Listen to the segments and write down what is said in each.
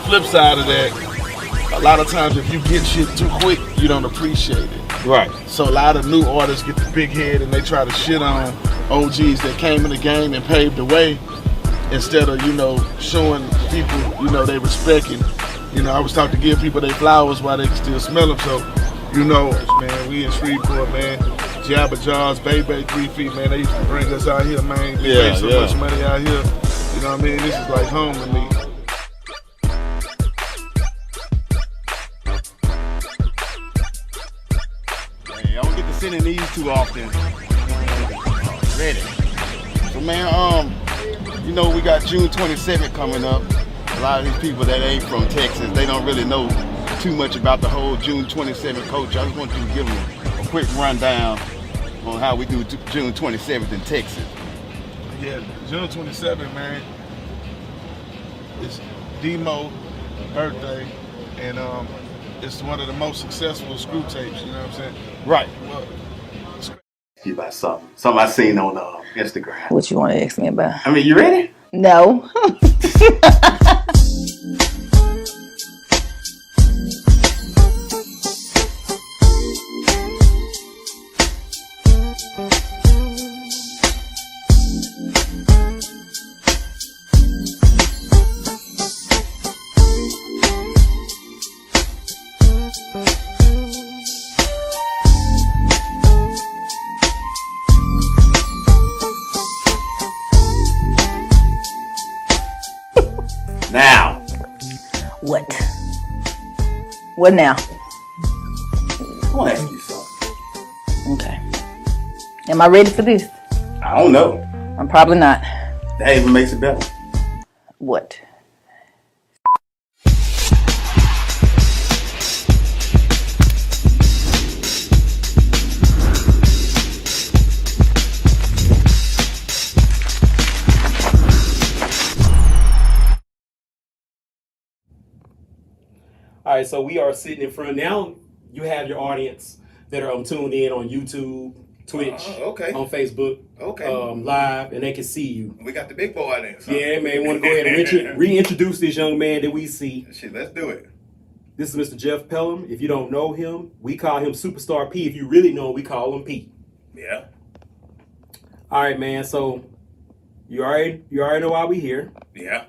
flip side of that, a lot of times if you get shit too quick, you don't appreciate it. Right. So a lot of new artists get the big head and they try to shit on OGs that came in the game and paved the way instead of, showing people, they respecting. I always talk to give people their flowers while they can still smell them. So, man, we in Shreveport, man. Jabba Jaws, Baby, 3 Feet, man. They used to bring us out here, man. We made so much money out here. You know what I mean? This is like home to me. Hey, I don't get to sit in these too often. Ready. So, man, we got June 27th coming up. A lot of these people that ain't from Texas, they don't really know too much about the whole June 27th culture. I just want you to give them a quick rundown on how we do June 27th in Texas. Yeah, June 27th, man. It's Demo's birthday, and it's one of the most successful screw tapes. You know what I'm saying? Right. Well, you about something I seen on Instagram. What you want to ask me about? I mean, you ready? No. Now. What? What now? I want to ask you something. Okay. Am I ready for this? I don't know. I'm probably not. That even makes it better. What? All right, so we are sitting in front. Now you have your audience that are tuned in on YouTube, Twitch, on Facebook, live, and they can see you. We got the big boy there. So. Yeah, man. Want to go ahead and reintroduce this young man that we see. Shit, let's do it. This is Mr. Jeff Pellum. If you don't know him, we call him Superstar P. If you really know him, we call him P. Yeah. All right, man. So you already know why we here. Yeah.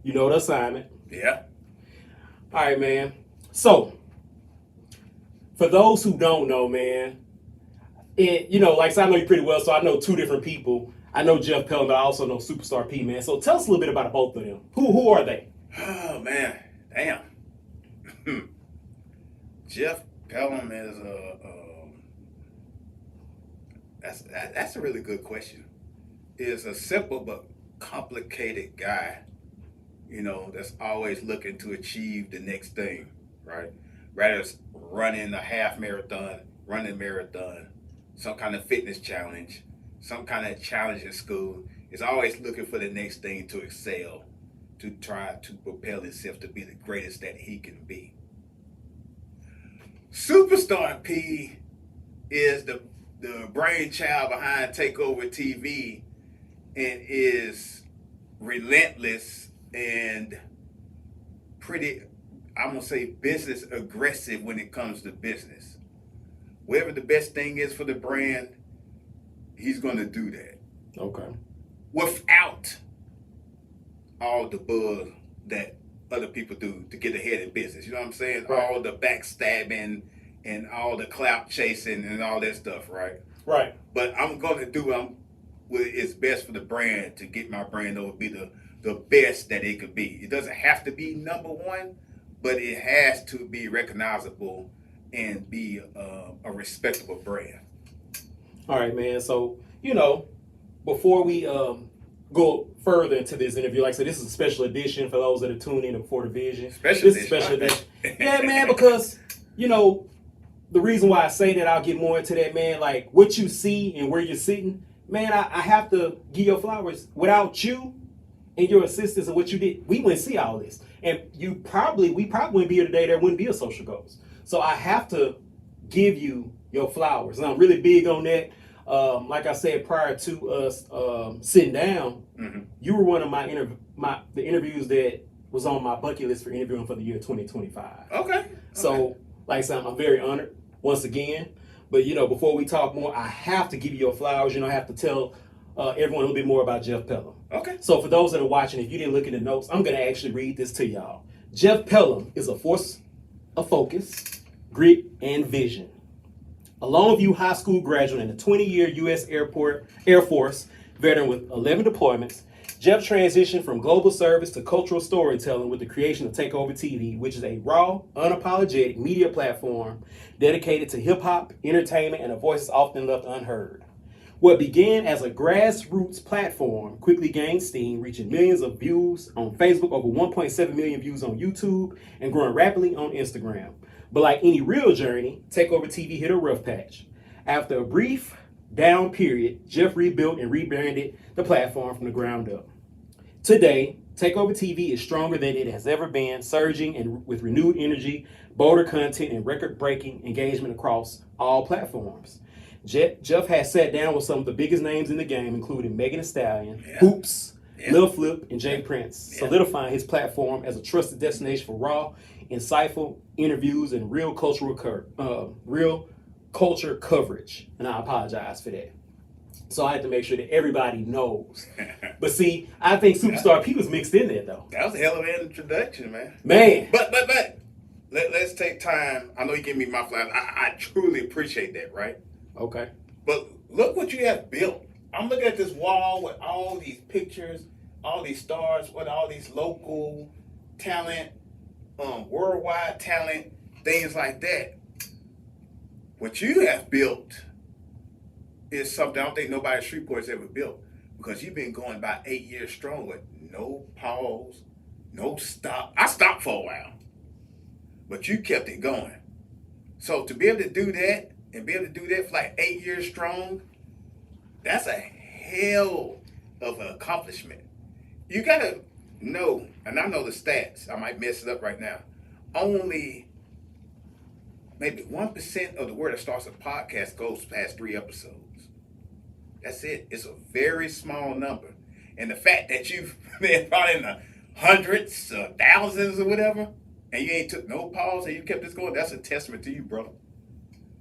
You know the assignment. Yeah. All right, man. So, for those who don't know, man, like I know you pretty well, so I know two different people. I know Jeff Pellum, but I also know Superstar P, man. So tell us a little bit about both of them. Who are they? Oh, man. Damn. Jeff Pellum is that's a really good question. Is a simple but complicated guy. That's always looking to achieve the next thing, right? Rather it's running a half marathon, running a marathon, some kind of fitness challenge, some kind of challenge in school. Is always looking for the next thing to excel, to try to propel himself to be the greatest that he can be. Superstar P is the brainchild behind Takeover TV and is relentless and pretty, I'm going to say, business aggressive when it comes to business. Whatever the best thing is for the brand, he's going to do that. Okay. Without all the buzz that other people do to get ahead in business. You know what I'm saying? Right. All the backstabbing and all the clout chasing and all that stuff, right? Right. But I'm going to do what is best for the brand to get my brand over, be the best that it could be. It doesn't have to be number one, but it has to be recognizable and be a respectable brand. All right, man. So, before we go further into this interview, like I said, this is a special edition for those that are tuning in before the vision. Special edition. Yeah, man, because, the reason why I say that, I'll get more into that, man, like what you see and where you're sitting, man, I have to give your flowers. Without you and your assistance and what you did, we wouldn't see all this. And we probably wouldn't be here today. There wouldn't be a Social Goals. So I have to give you your flowers. And I'm really big on that. Like I said, prior to us sitting down, you were one of the interviews that was on my bucket list for interviewing for the year 2025. Okay. So, like I said, I'm very honored once again. But, you know, before we talk more, I have to give you your flowers. You know, I have to tell everyone a little bit more about Jeff Pellum. Okay. So for those that are watching, if you didn't look at the notes, I'm going to actually read this to y'all. Jeff Pellum is a force of focus, grit, and vision. A Longview High School graduate and a 20-year U.S. Air Force veteran with 11 deployments, Jeff transitioned from global service to cultural storytelling with the creation of Takeover TV, which is a raw, unapologetic media platform dedicated to hip-hop, entertainment, and a voice often left unheard. What began as a grassroots platform quickly gained steam, reaching millions of views on Facebook, over 1.7 million views on YouTube, and growing rapidly on Instagram. But like any real journey, Takeover TV hit a rough patch. After a brief down period, Jeff rebuilt and rebranded the platform from the ground up. Today, Takeover TV is stronger than it has ever been, surging and with renewed energy, bolder content, and record-breaking engagement across all platforms. Jeff has sat down with some of the biggest names in the game, including Megan Thee Stallion, Hoopz, Lil Flip, and Jay Prince, solidifying his platform as a trusted destination for raw, insightful interviews and real culture coverage. And I apologize for that. So I had to make sure that everybody knows. But see, I think Superstar P was mixed in there, though. That was a hell of an introduction, man. Man. But let's take time. I know you give me my flowers. I truly appreciate that, right? Okay. But look what you have built. I'm looking at this wall with all these pictures, all these stars, with all these local talent, worldwide talent, things like that. What you have built is something I don't think nobody at Shreveport's ever built, because you've been going about 8 years strong with no pause, no stop. I stopped for a while, but you kept it going. So to be able to do that, and be able to do that for like 8 years strong, that's a hell of an accomplishment. You gotta know, and I know the stats, I might mess it up right now, only maybe 1% of the word that starts a podcast goes past 3 episodes. That's it. It's a very small number. And the fact that you've been probably in the hundreds, thousands or whatever, and you ain't took no pause and you kept this going, that's a testament to you, brother.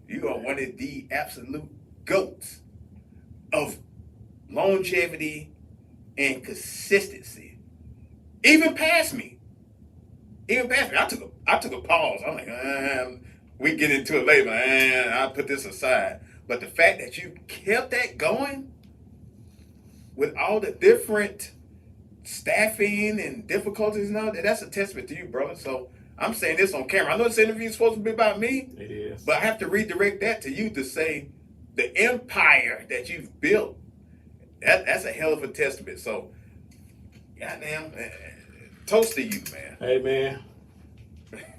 You are one of the absolute GOATs of longevity and consistency. Even past me. I took a pause. I'm like, we get into it later, man. I'll put this aside. But the fact that you kept that going with all the different staffing and difficulties and all that, that's a testament to you, brother. So I'm saying this on camera. I know this interview is supposed to be about me. It is. But I have to redirect that to you to say the empire that you've built, that's a hell of a testament. So, goddamn, toast to you, man. Hey, man.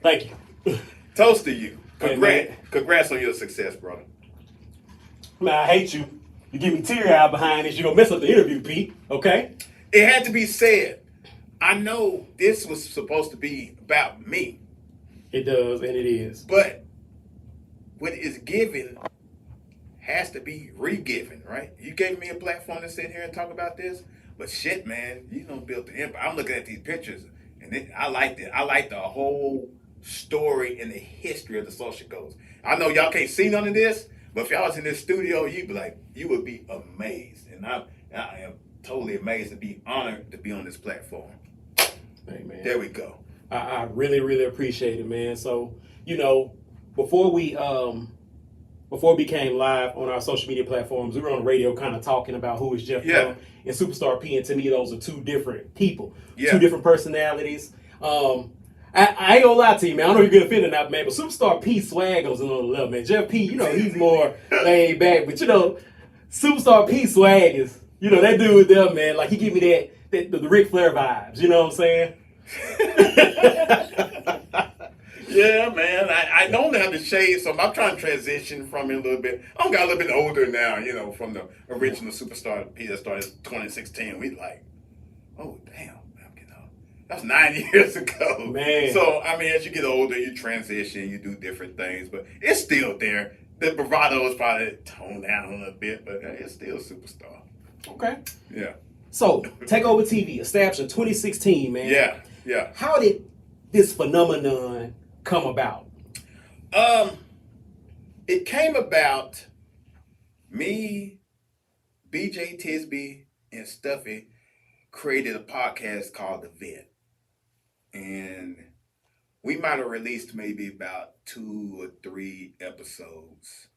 Thank you. Toast to you. Hey, Congrats on your success, brother. Man, I hate you. You give me teary-eyed behind this. You're going to mess up the interview, Pete. Okay? It had to be said. I know this was supposed to be about me. It does, and it is. But what is given has to be re-given, right? You gave me a platform to sit here and talk about this, but shit, man, you done built the empire. I'm looking at these pictures, and I liked it. I like the whole story and the history of the social goals. I know y'all can't see none of this, but if y'all was in this studio, you would be amazed. And I am totally amazed to be honored to be on this platform. Hey, man. There we go. I really, really appreciate it, man. So, you know, before we became live on our social media platforms, we were on the radio kind of talking about who is Jeff Pellum and Superstar P, and to me, those are two different people, two different personalities. I ain't gonna lie to you, man. I don't know if you're gonna fit or not, man, but Superstar P swag goes another level, man. Jeff P, you know, he's more laid back, but you know, Superstar P swag is, you know, that dude there, man, like he give me the Ric Flair vibes, you know what I'm saying? Yeah, man. I don't have the shade, so I'm trying to transition from it a little bit. I'm got a little bit older now, you know, from the original Superstar P that started in 2016. We like, oh, damn. That was 9 years ago. Man. So, I mean, as you get older, you transition, you do different things, but it's still there. The bravado is probably toned down a little bit, but it's still Superstar. Okay. Yeah. So, Takeover TV, established in 2016, man. Yeah. Yeah. How did this phenomenon come about? It came about me, BJ Tisby, and Stuffy created a podcast called The Vet. And we might have released maybe about 2 or 3 episodes.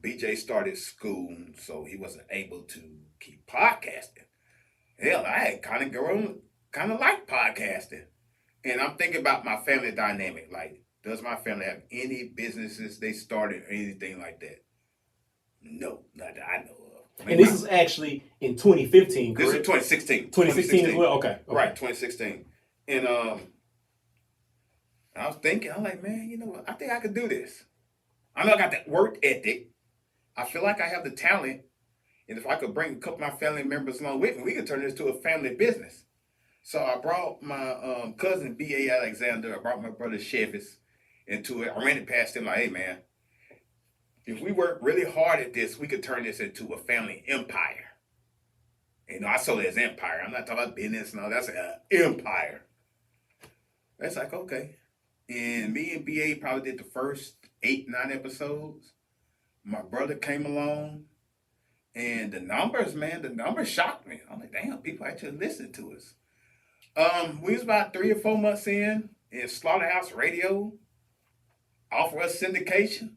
BJ started school, so he wasn't able to keep podcasting. Hell, I had kind of like podcasting. And I'm thinking about my family dynamic. Like, does my family have any businesses they started or anything like that? No, not that I know of. And this is actually in 2015, correct? This is 2016. 2016 as well? Okay. Right, 2016. And I was thinking, I'm like, man, you know what? I think I could do this. I know I got that work ethic. I feel like I have the talent. And if I could bring a couple of my family members along with me, we could turn this to a family business. So I brought my cousin, B.A. Alexander. I brought my brother, Shevis, into it. I ran it past him like, hey, man, if we work really hard at this, we could turn this into a family empire. You know, I saw it as empire. I'm not talking about business. No, that's an empire. That's like, okay. And me and B.A. probably did the first 8, 9 episodes. My brother came along. And the numbers shocked me. I'm like, damn, people actually listen to us. We was about 3 or 4 months in Slaughterhouse Radio offered us syndication.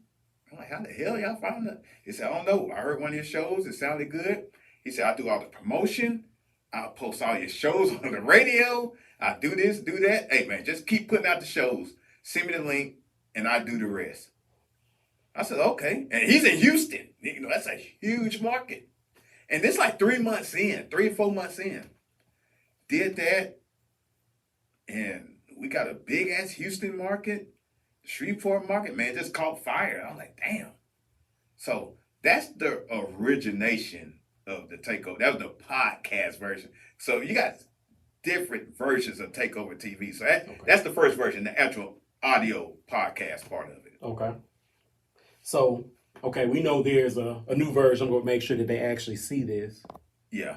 I'm like, how the hell y'all found that? He said, I don't know. I heard one of your shows. It sounded good. He said, I do all the promotion. I'll post all your shows on the radio. I do this, do that. Hey, man, just keep putting out the shows. Send me the link, and I do the rest. I said, okay. And he's in Houston. You know, that's a huge market. And this like 3 months in, 3 or 4 months in. Did that. And we got a big ass Houston market. Shreveport market, man, just caught fire. I'm like, damn. So that's the origination of the Takeover. That was the podcast version. So you got different versions of Takeover TV. So that's the first version, the actual audio podcast part of it. Okay. So, okay, we know there's a new version. I'm going to make sure that they actually see this. Yeah.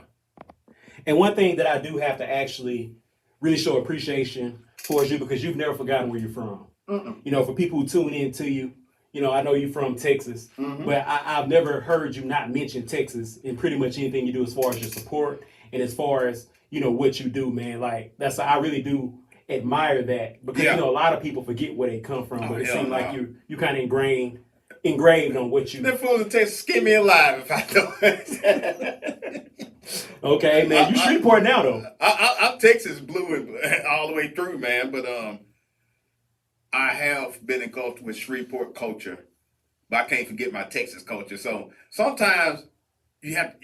And one thing that I do have to actually really show appreciation towards you, because you've never forgotten where you're from. Mm-mm. You know, for people who tune in to you, you know, I know you're from Texas, but I've never heard you not mention Texas in pretty much anything you do as far as your support and as far as, you know, what you do, man. Like, I really do admire that, because, you know, a lot of people forget where they come from, but it seems like you kind of engraved on what you... Them fools in Texas skin me alive if I don't. Okay, man. You Shreveport now, though. I'm Texas blue and all the way through, man. But I have been engulfed with Shreveport culture, but I can't forget my Texas culture. So sometimes you have,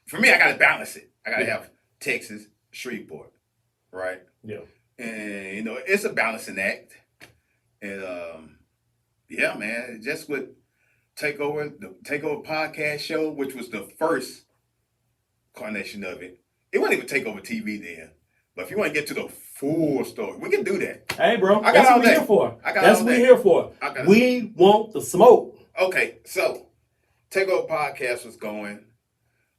for me, I got to balance it. I got to have Texas, Shreveport, right? Yeah. And, you know, it's a balancing act. And, yeah, man, just with the Takeover podcast show, which was the first incarnation of it. It wasn't even Takeover TV then. But if you want to get to the full story, we can do that. Hey, bro, that's what we're here for. That's what we're here for. We want the smoke. Okay, so Takeover podcast was going.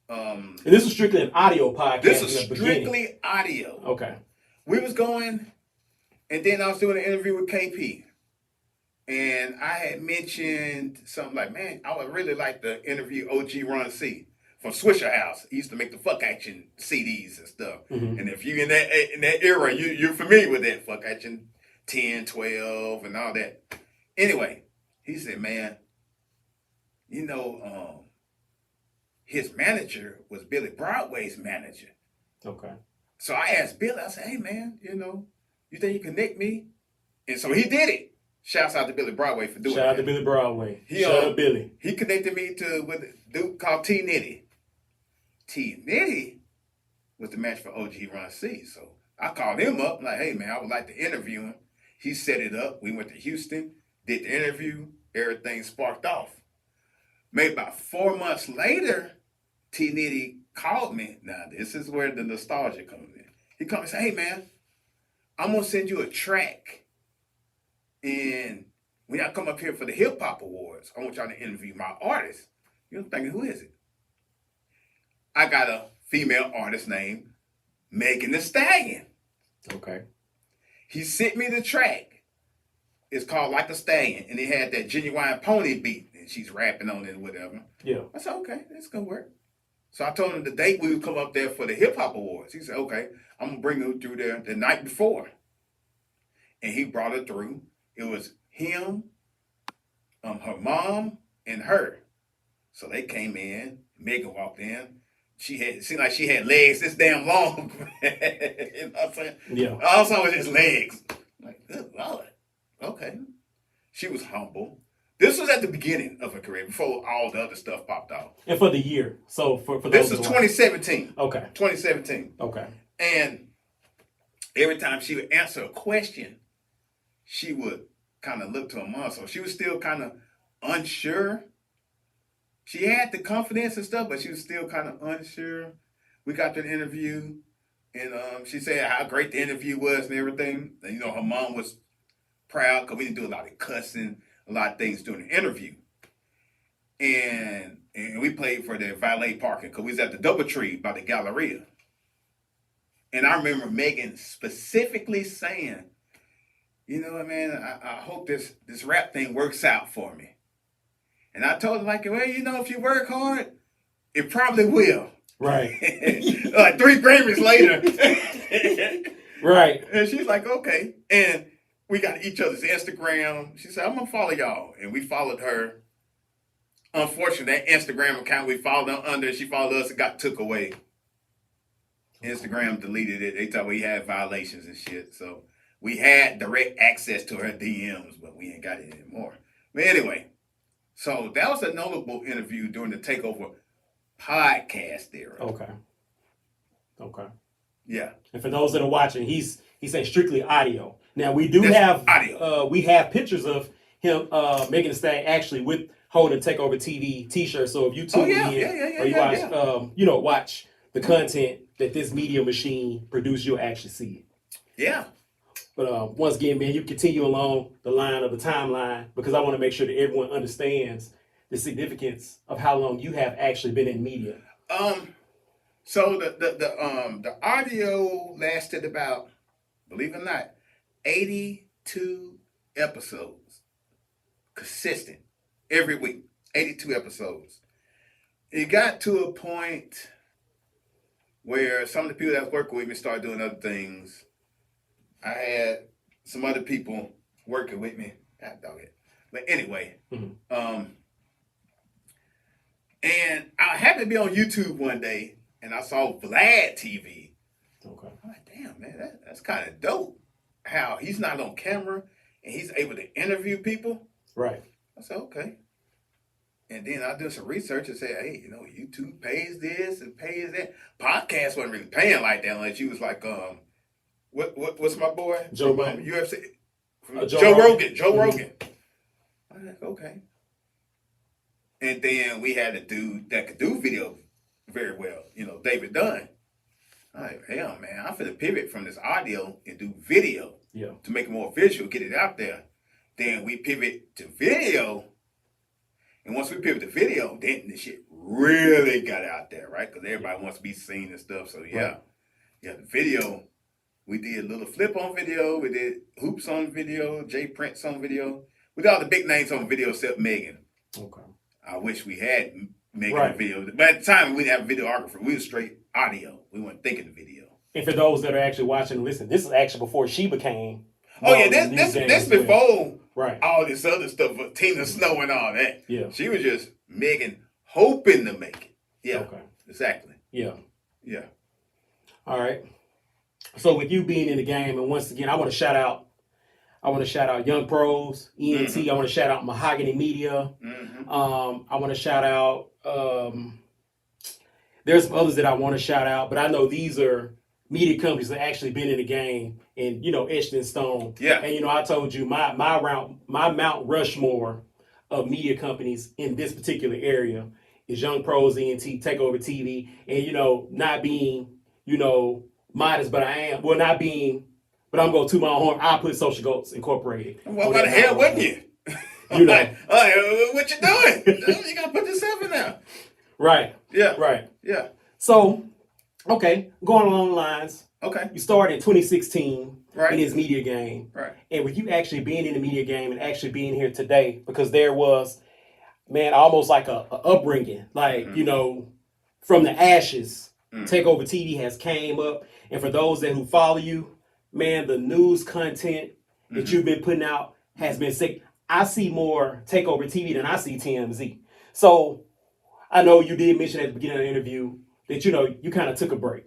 And this was strictly an audio podcast. This was strictly audio. Okay. We was going, and then I was doing an interview with KP. And I had mentioned something like, man, I would really like to interview OG Ron C from Swisher House. He used to make the Fuck Action CDs and stuff. Mm-hmm. And if you in that era, you're familiar with that Fuck Action 10, 12, and all that. Anyway, he said, man, you know, his manager was Billy Broadway's manager. Okay. So I asked Billy, I said, hey, man, you know, you think you connect me? And so he did it. Shouts out to Billy Broadway for doing it. Shout out to Billy Broadway. Shout out Billy. He connected me with a dude called T Nitty. T Nitty was the match for OG Ron C. So I called him up, like, hey, man, I would like to interview him. He set it up. We went to Houston, did the interview. Everything sparked off. Maybe about 4 months later, T Nitty called me. Now, this is where the nostalgia comes in. He called me and said, hey, man, I'm going to send you a track. And when y'all come up here for the Hip Hop Awards, I want y'all to interview my artist. You're thinking, who is it? I got a female artist named Megan Thee Stallion. Okay. He sent me the track. It's called Like a Stallion, and it had that Genuine Pony beat, and she's rapping on it or whatever. Yeah. I said, okay, that's gonna work. So I told him the date we would come up there for the hip hop awards. He said, okay, I'm gonna bring her through there the night before. And he brought her through. It was him, her mom, and her. So they came in. Megan walked in. It seemed like she had legs this damn long. You know what I'm saying? Yeah. All I saw was just legs. Like, good Lord. Okay. She was humble. This was at the beginning of her career, before all the other stuff popped off. And for the year. So for this those is 2017. Okay. 2017. Okay. And every time she would answer a question, she would kind of look to her mom. So she was still kind of unsure. She had the confidence and stuff, but she was still kind of unsure. We got to the interview, and she said how great the interview was and everything. And, her mom was proud because we didn't do a lot of cussing, a lot of things during the interview. And we played for the valet parking because we was at the Doubletree by the Galleria. And I remember Megan specifically saying, you know what, man, I hope this rap thing works out for me. And I told her, like, well, if you work hard, it probably will. Right. Like 3 Grammys later. Right. And she's like, okay. And we got each other's Instagram. She said, I'm going to follow y'all. And we followed her. Unfortunately, that Instagram account we followed her under, she followed us and got took away. Instagram deleted it. They thought we had violations and shit. So we had direct access to her DMs, but we ain't got it anymore. But anyway. So that was a notable interview during the Takeover podcast era. Okay. Yeah. And for those that are watching, he's saying strictly audio. Now we do have audio. We have pictures of him Megan Thee Stallion actually with holding a Takeover TV T-shirt. So if you tune in or you watch watch the content that this media machine produced, you'll actually see it. Yeah. But once again, man, you continue along the line of the timeline because I want to make sure that everyone understands the significance of how long you have actually been in media. So the audio lasted about, believe it or not, 82 episodes, consistent every week. 82 episodes. It got to a point where some of the people that was working with me started doing other things. I had some other people working with me. God dog it. But anyway, and I happened to be on YouTube one day, and I saw Vlad TV. Okay. I'm like, damn, man, that's kind of dope. How he's not on camera, and he's able to interview people. Right. I said, okay. And then I did some research and said, hey, YouTube pays this and pays that. Podcast wasn't really paying like that unless you was like, what's my boy? Joe Rogan. UFC. Joe Rogan. Joe Rogan. I'm like, okay. And then we had a dude that could do video very well, David Dunn. I'm like, hell, man, I'm finna pivot from this audio and do video to make it more visual, get it out there. Then we pivot to video. And once we pivot to video, then the shit really got out there, right? Because everybody wants to be seen and stuff. So, the video. We did Lil Flip on video. We did Hoopz on video. Jay Prince on video. We did all the big names on video except Megan. Okay. I wish we had Megan on video. But at the time, we didn't have a videographer. We were straight audio. We weren't thinking of video. And for those that are actually watching and listening, this is actually before she became. This before all this other stuff, Tina Snow and all that. Yeah. She was just Megan hoping to make it. Yeah. Okay. Exactly. Yeah. Yeah. All right. So with you being in the game, and once again, I want to shout out Young Pros, ENT. Mm-hmm. I want to shout out Mahogany Media. Mm-hmm. I want to shout out. There's some others that I want to shout out, but I know these are media companies that actually been in the game and etched in stone. Yeah. And I told you my Mount Rushmore of media companies in this particular area is Young Pros, ENT, Takeover TV, and not being modest, but I am. Well, not being, but I'm going to toot my own horn. I put Social Goats Incorporated. Well, why the hell wouldn't you? What you doing? You got to put yourself in there. Right. Yeah. Right. Yeah. So, Okay, going along the lines. Okay. You started in 2016 Right. in his media game. Right. And with you actually being in the media game and actually being here today, because there was, man, almost like a upbringing. Like, you know, from the ashes, Takeover TV has came up. And for those that who follow you, man, the news content that you've been putting out has been sick. I see more Takeover TV than I see TMZ. So I know you did mention at the beginning of the interview that, you know, you kind of took a break.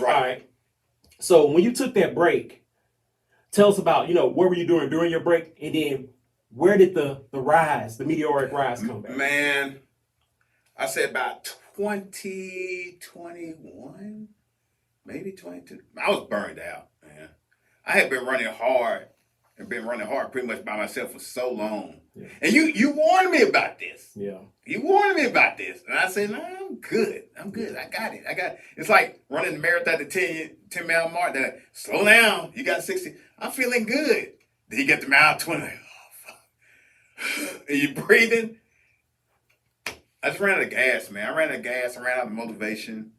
Right. All right. So when you took that break, tell us about, you know, what were you doing during your break? And then where did the rise, the meteoric rise come back? Man, I said about 2021, maybe 22. I was burned out, man. I had been running hard pretty much by myself for so long. Yeah. And you warned me about this. Yeah. You warned me about this. And I said, no, I'm good. I got it. It's like running the marathon, the 10-mile mark. That slow down. You got 60. I'm feeling good. Then you get to mile 20. Like, oh, fuck. Are you breathing? I just ran out of gas, man. I ran out of motivation.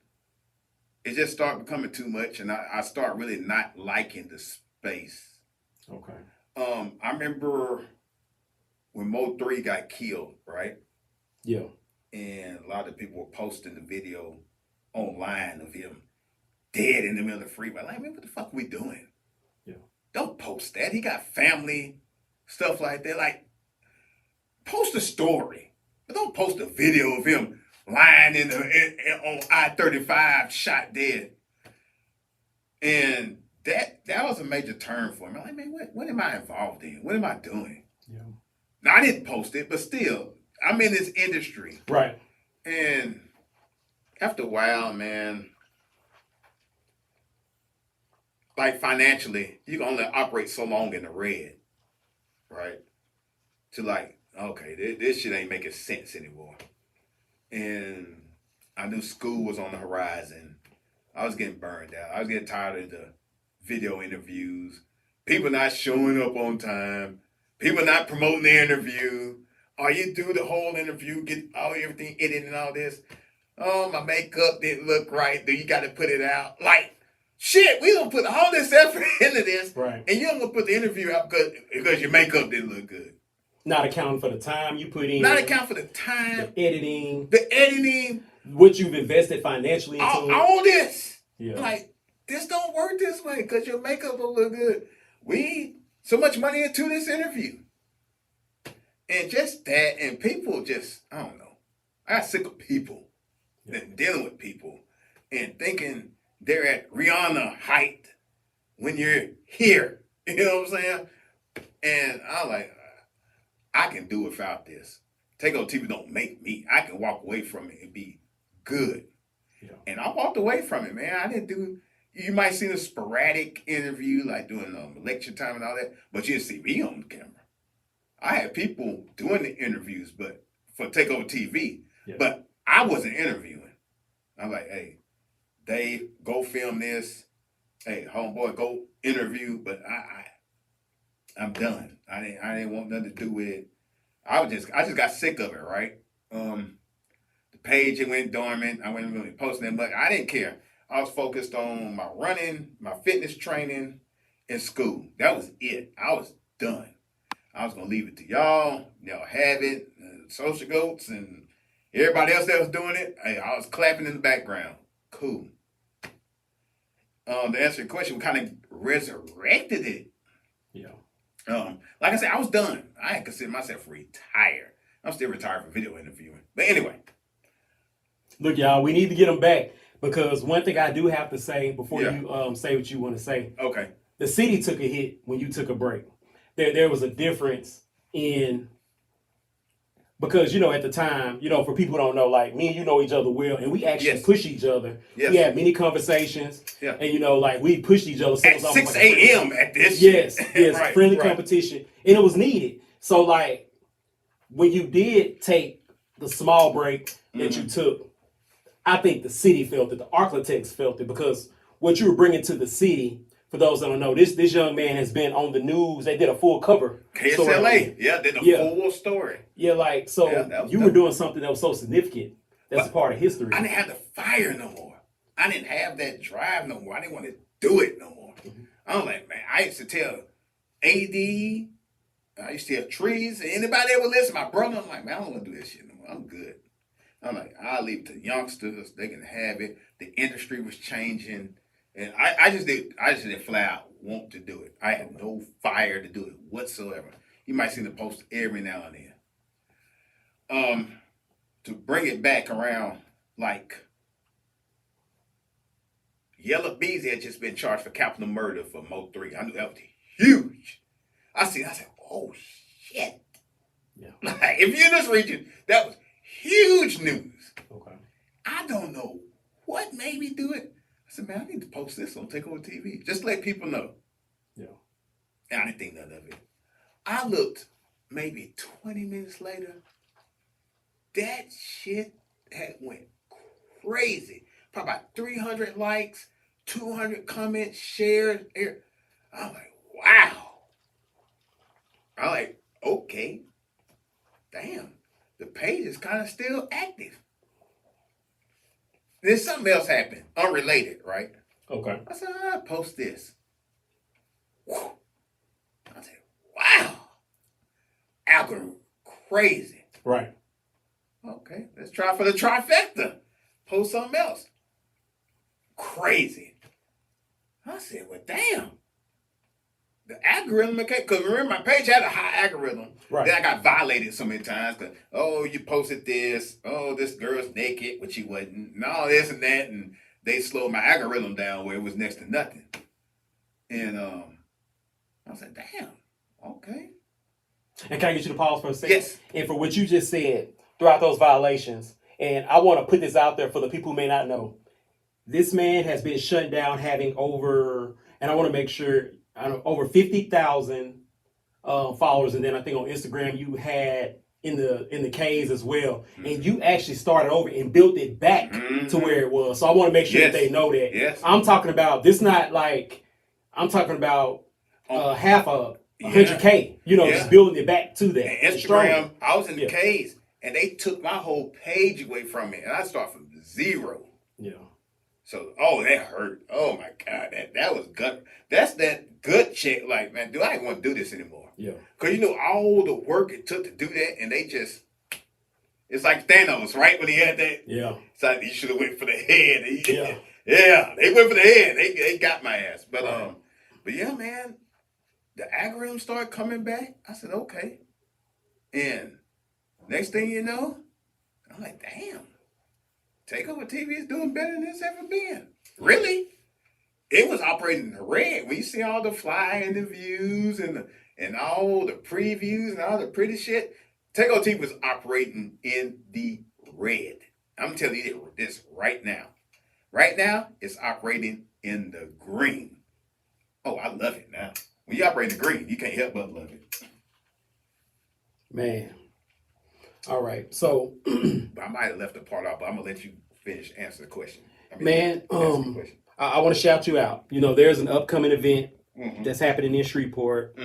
It just started becoming too much. And I started really not liking the space. Okay. I remember when Mo 3 got killed, right? Yeah. And a lot of people were posting the video online of him dead in the middle of the freeway. Like, man, what the fuck are we doing? Yeah. Don't post that. He got family, stuff like that. Like, post a story, but don't post a video of him lying on I-35, shot dead. And that was a major turn for me. I'm like, man, what am I involved in? What am I doing? Yeah. Now, I didn't post it, but still, I'm in this industry. Right. And after a while, man, like financially, you can only operate so long in the red, right? To like, okay, this shit ain't making sense anymore. And I knew school was on the horizon. I was getting burned out. I was getting tired of the video interviews, people not showing up on time, people not promoting the interview. Or you do the whole interview, get everything edited and all this. Oh, my makeup didn't look right. Then you got to put it out. Like, shit, we don't put all this effort into this. Right. And you don't want to put the interview out because your makeup didn't look good. Not accounting for the time you put in. Not account for the time. The editing. What you've invested financially into. All this. Yeah. Like, this don't work this way because your makeup will look good. We so much money into this interview. And just that, and people just, I don't know. I got sick of people and dealing with people and thinking they're at Rihanna height when you're here. You know what I'm saying? And I'm like, I can do without this. Takeover TV don't make me. I can walk away from it and be good. Yeah. And I walked away from it, man. I didn't do, you might see a sporadic interview, like doing lecture time and all that, but you didn't see me on the camera. I had people doing the interviews, but for Takeover TV, but I wasn't interviewing. I'm like, hey, Dave, go film this. Hey, homeboy, go interview. But I'm done. I didn't want nothing to do with it. I just got sick of it, right? The page, it went dormant. I wasn't really posting that much. I didn't care. I was focused on my running, my fitness training, and school. That was it. I was done. I was going to leave it to y'all. Y'all have it. Social goats and everybody else that was doing it. Hey, I was clapping in the background. Cool. To answer your question, we kind of resurrected it. Yeah. Like I said, I was done. I ain't consider myself retired. I'm still retired from video interviewing. But anyway. Look, y'all, we need to get them back because one thing I do have to say before you say what you want to say. Okay. The city took a hit when you took a break. There was a difference in, because, you know, at the time, you know, for people who don't know, like me and you know each other well, and we actually push each other. Yes. We had many conversations, and, you know, like we pushed each other. So at 6 a.m. at this Yes, right, friendly competition, and it was needed. So, like, when you did take the small break that you took, I think the city felt it, the architects felt it, because what you were bringing to the city, for those that don't know, this young man has been on the news. They did a full cover. KSLA. Did a full story. Yeah, like, so you were doing something that was so significant. That's a part of history. I didn't have the fire no more. I didn't have that drive no more. I didn't want to do it no more. I was like, man, I used to tell AD, I used to tell Trees, anybody that would listen, my brother, I'm like, man, I don't want to do this shit no more. I'm good. I'm like, I'll leave it to youngsters. They can have it. The industry was changing. And I just didn't flat out want to do it. I had no fire to do it whatsoever. You might see the post every now and then. To bring it back around, like, Yellow Beezy had just been charged for capital murder for Mo 3. I knew that was huge. I said, oh shit. Yeah. Like, if you're in this region, that was huge news. Okay. I don't know what made me do it. I said, man, I need to post this on Takeover TV. Just to let people know. Yeah. And I didn't think none of it. I looked maybe 20 minutes later. That shit had went crazy. Probably about 300 likes, 200 comments, shares. I'm like, wow. I'm like, okay. Damn. The page is kind of still active. Then something else happened, unrelated, right? Okay. I said, I'll post this. Whew. I said, wow. Algorithm, crazy. Right. Okay, let's try for the trifecta. Post something else. Crazy. I said, well, damn. The algorithm, because remember, my page had a high algorithm. Right. Then I got violated so many times. Cause, oh, you posted this. Oh, this girl's naked, which she wasn't. And all this and that. And they slowed my algorithm down where it was next to nothing. And I was like, damn, okay. And can I get you to pause for a second? Yes. And for what you just said throughout those violations, and I want to put this out there for the people who may not know. This man has been shut down having over, and I want to make sure, over 50,000 followers. And then I think on Instagram you had in the K's as well. Mm-hmm. And you actually started over and built it back to where it was. So I want to make sure that they know that. Yes. I'm talking about this, not like, I'm talking about half a 100K, just building it back to that. And Instagram, I was in the K's and they took my whole page away from me. And I started from zero. Yeah. So, that hurt. Oh my God, that was gut. That's that gut check. Like, man, I ain't want to do this anymore. Yeah. Because all the work it took to do that, and they just, it's like Thanos, right? When he had that. Yeah. It's like, he should have went for the head. Yeah, they went for the head. They got my ass. But yeah, man, the algorithm started coming back. I said, okay. And next thing you know, I'm like, damn. Takeover TV is doing better than it's ever been. Really? It was operating in the red. When you see all the fly and the views and all the previews and all the pretty shit, Takeover TV was operating in the red. I'm telling you this right now. Right now, it's operating in the green. Oh, I love it now. When you operate in the green, you can't help but love it. Man. All right, so but I might have left a part out, but I'm gonna let you answer the question. I want to shout you out. There's an upcoming event that's happening in Shreveport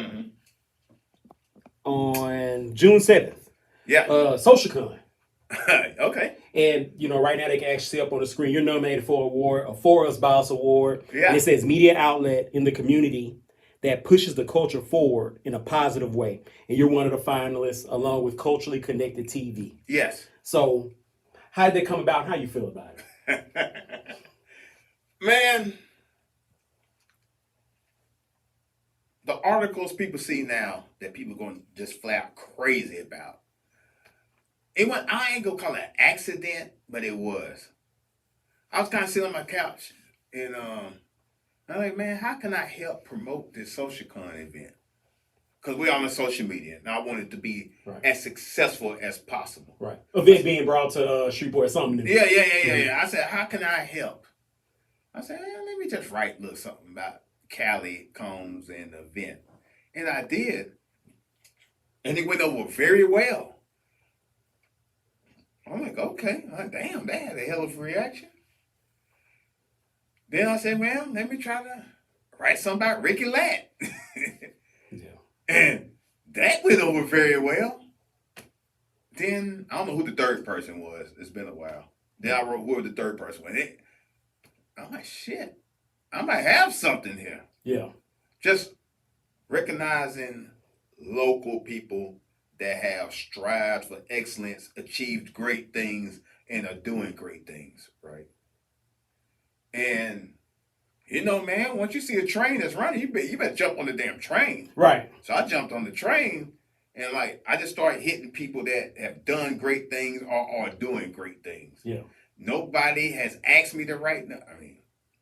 on June 7th. Yeah. SocialCon. Okay. And right now they can actually see up on the screen. You're nominated for an award, a For Us Boss Award. Yeah. And it says media outlet in the community that pushes the culture forward in a positive way. And you're one of the finalists along with Culturally Connected TV. Yes. So how did that come about? How you feel about it? Man, the articles people see now that people are going to just flat crazy about. I ain't going to call it an accident, but it was. I was kind of sitting on my couch and I'm like, man, how can I help promote this SocialCon event? Because we're on the social media, and I want it to be as successful as possible. Right. Event being brought to Shreveport, something new. Yeah. I said, how can I help? I said, let me just write a little something about Cali Combs and the event. And I did. And it went over very well. I'm like, okay. Damn, that had a hell of a reaction. Then I said, well, let me try to write something about Ricky Latt. And that went over very well. Then, I don't know who the third person was. It's been a while. Then I wrote who the third person was. I'm like, shit, I might have something here. Yeah. Just recognizing local people that have strived for excellence, achieved great things, and are doing great things, right? And you know, man, once you see a train that's running, you better jump on the damn train. Right. So I jumped on the train, and like I just started hitting people that have done great things or are doing great things. Yeah. Nobody has asked me to write. I mean,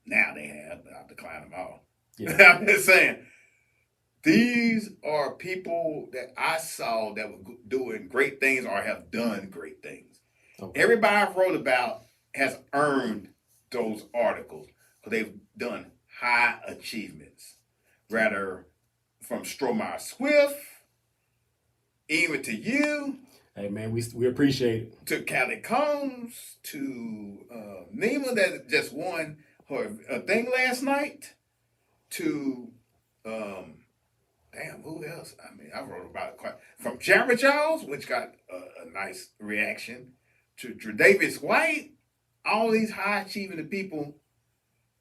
now they have, but I've declined them all. Yeah. I'm just saying, these are people that I saw that were doing great things or have done great things. Okay. Everybody I wrote about has earned those articles because they've done high achievements. Rather from Stromae Swift, even to you. Hey, man, we appreciate it. To Callie Combs, to Nima that just won her thing last night, to damn, who else? I mean, I wrote about it quite from Jabber Jaws, which got a nice reaction, to Davis White, all these high achieving people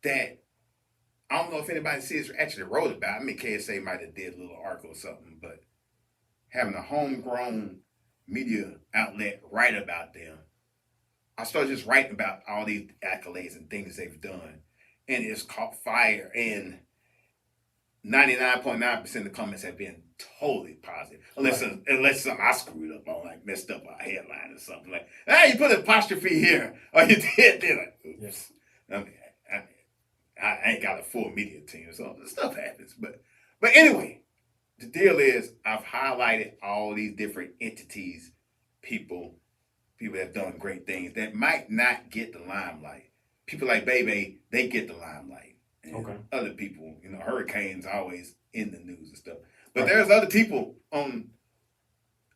that I don't know if anybody sees actually wrote about. I mean, KSA might have did a little article or something, but having a homegrown media outlet write about them, I started just writing about all these accolades and things they've done, and it's caught fire. And 99.9% of the comments have been totally positive, unless something I screwed up on, like messed up a headline or something. Like, hey, you put an apostrophe here, or you did. They're like, oops. Yeah. I ain't got a full media team, so stuff happens. But anyway, the deal is I've highlighted all these different entities, people that have done great things that might not get the limelight. People like Bebe, they get the limelight. And okay. Other people, you know, Hurricane's always in the news and stuff. But there's other people on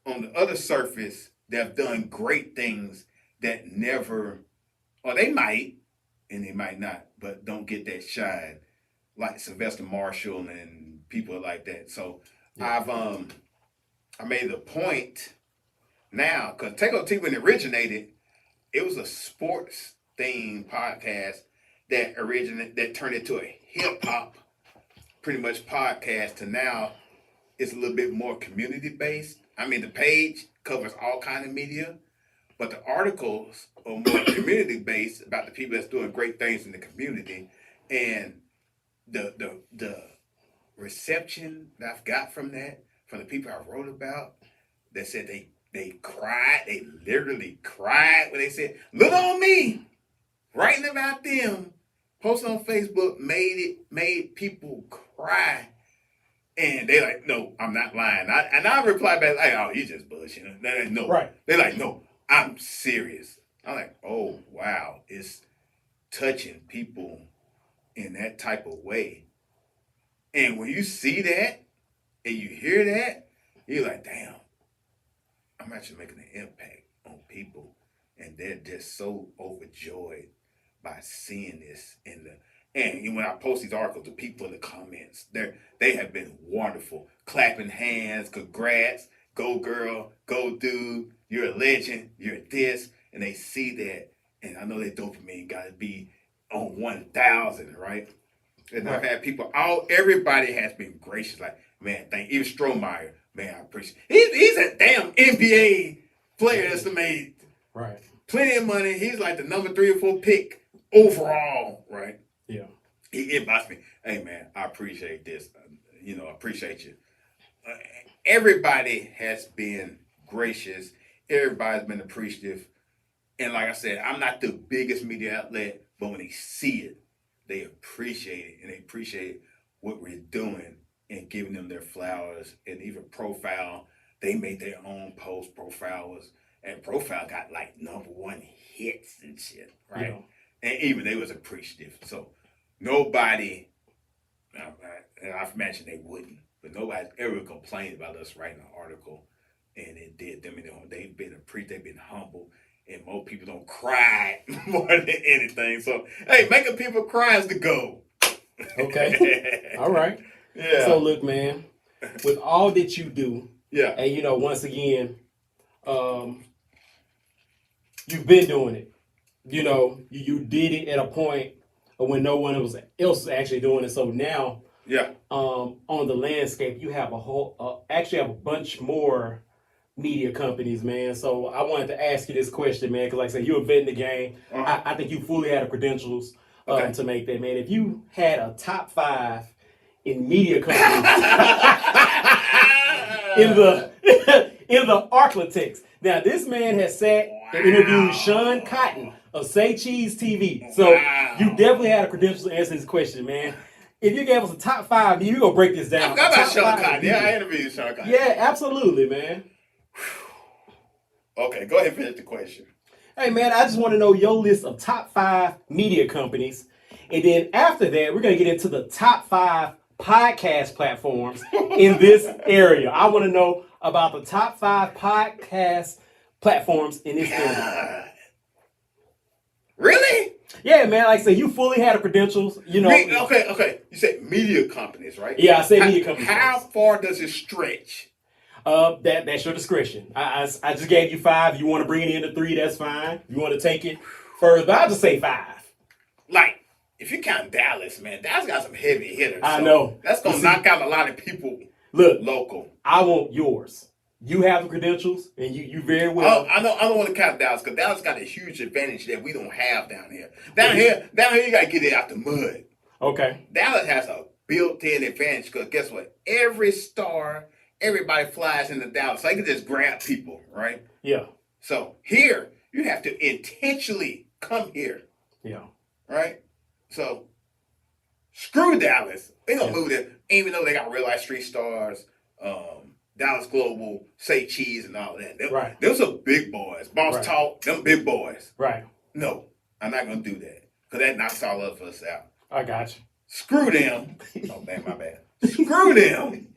the other surface that have done great things that never, or they might, and they might not, but don't get that shine, like Sylvester Marshall and people like that. So yeah. I made the point now, because Takeover TV, when it originated, it was a sports themed podcast that turned into a hip hop pretty much podcast to now it's a little bit more community based. I mean, the page covers all kind of media, but the articles are more community based about the people that's doing great things in the community. And the reception that I've got from that, from the people I wrote about, that said they cried, they literally cried when they said, look on me, writing about them, posting on Facebook made people cry. And they like, no, I'm not lying. I replied back, like, oh, you just bullshitting. No. Right. They like, no, I'm serious. I'm like, oh, wow. It's touching people in that type of way. And when you see that and you hear that, you're like, damn, I'm actually making an impact on people. And they're just so overjoyed by seeing this and when I post these articles, the people in the comments, they have been wonderful. Clapping hands, congrats, go girl, go dude, you're a legend, you're this. And they see that, and I know that dopamine got to be on 1,000, right? And I've had people, everybody has been gracious. Like, man, even Stromae, man, I appreciate it. He's a damn NBA player that's made plenty of money. He's like the number 3 or 4 pick overall, right? Yeah. He inboxed me, hey man, I appreciate this. I appreciate you. Everybody has been gracious. Everybody's been appreciative. And like I said, I'm not the biggest media outlet, but when they see it, they appreciate it. And they appreciate what we're doing and giving them their flowers. And even Profile, they made their own post. And Profile got like #1 hits and shit, right? Yeah. And even they was appreciative. So nobody, and I've mentioned they wouldn't, but nobody's ever complained about us writing an article, and it did them. They've been humble, and more people don't cry more than anything. So hey, making people cry is the goal. Okay, all right. Yeah. So look, man, with all that you do, yeah, and once again, you've been doing it. You did it at a point when no one else was actually doing it. So now, Yeah. on the landscape, you have actually have a bunch more media companies, man. So I wanted to ask you this question, man, because like I said, you're a vet in the game. I think you fully had the credentials to make that, man. If you had a top 5 in media companies in the architects. Now, this man has sat and interviewed Sean Cotton of Say Cheese TV. So you definitely had a credentials to answer this question, man. If you gave us a top 5, you gonna break this down. I forgot about Sean Cotton. Yeah, I interviewed Sean Cotton. Yeah, absolutely, man. Okay, go ahead and finish the question. Hey, man, I just want to know your list of top 5 media companies. And then after that, we're going to get into the top 5 podcast platforms in this area. I want to know about the top 5 podcast platforms in this area. Really? Yeah, man. Like I said, you fully had the credentials. You know. Okay. You said media companies, right? Yeah, I said media companies. How far does it stretch? That's your discretion. I just gave you 5. You want to bring it into 3? That's fine. You want to take it further? But I'll just say 5. Like, if you count Dallas, man, Dallas got some heavy hitters. I know. That's gonna knock out a lot of people. Look, local. I want yours. You have the credentials, and you very well. I don't want to count Dallas because Dallas got a huge advantage that we don't have down here. Down here, you gotta get it out the mud. Okay. Dallas has a built-in advantage because guess what? Every star, everybody flies into Dallas. So they can just grab people, right? Yeah. So here, you have to intentionally come here. Yeah. Right? So screw Dallas. They gonna move there, even though they got Real Life Street Stars, Dallas Global, Say Cheese, and all that. Right. Those are big boys. Boss Talk, them big boys. Right. No, I'm not gonna do that because that knocks all of us out. I got you. Screw them. Oh man, my bad. Screw them.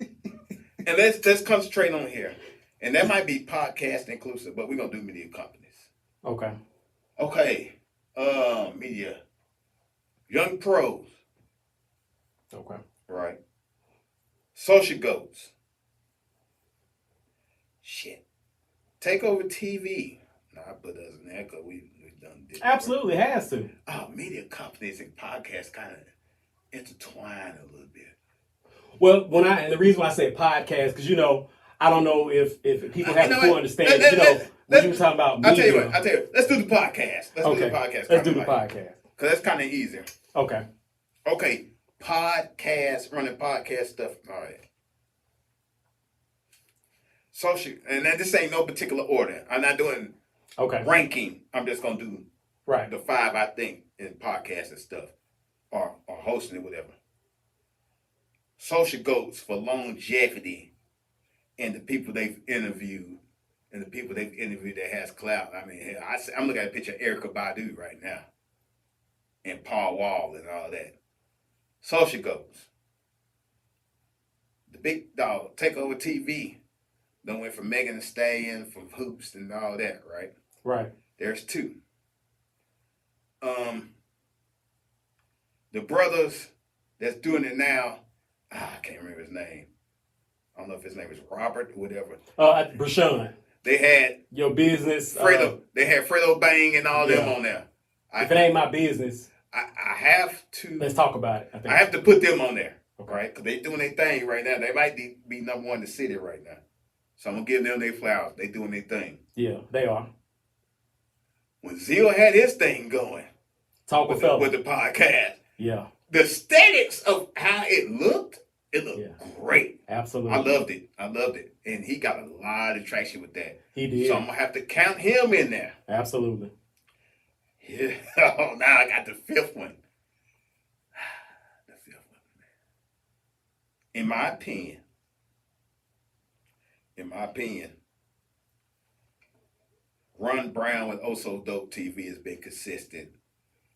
And let's concentrate on here. And that might be podcast inclusive, but we're gonna do media companies. Okay. Okay. Media. Young pros. Okay. Right. Social goats. Shit. Takeover TV. No, I put us in there because we've done this. Absolutely has to. Oh, media companies and podcasts kind of intertwine a little bit. Well, and the reason why I say podcast, because I don't know if people have a full understanding. When you were talking about media. I'll tell you. Let's do the podcast. Let's do the podcast. Because that's kind of easier. Okay. Okay. Podcast, running podcast stuff. All right. Social, and this ain't no particular order. I'm not doing ranking. I'm just going to do the 5, I think, in podcasts and stuff. Or hosting it, whatever. Social goats for longevity and the people they've interviewed that has clout. I mean, I'm looking at a picture of Erykah Badu right now. And Paul Wall and all that. Social goats. The big dog, Takeover TV. Done went from Megan Thee Stallion, from Hoopz and all that, right? Right. There's 2. The brothers that's doing it now, I can't remember his name. I don't know if his name is Robert or whatever. Brashawn. They had Your Business. Fredo. They had Fredo Bang and all them on there. If it ain't my business, I have to. Let's talk about it. I have to put them on there, right? Because they doing their thing right now. They might be number 1 in the city right now. So I'm gonna give them their flowers. They doing their thing. Yeah, they are. When Zeal had his thing going, with the podcast. Yeah. The aesthetics of how it looked great. Absolutely. I loved it. And he got a lot of traction with that. He did. So I'm gonna have to count him in there. Absolutely. Yeah. Oh, now I got the 5th one. The 5th one. In my opinion, Ron Brown with Oh So Dope TV has been consistent.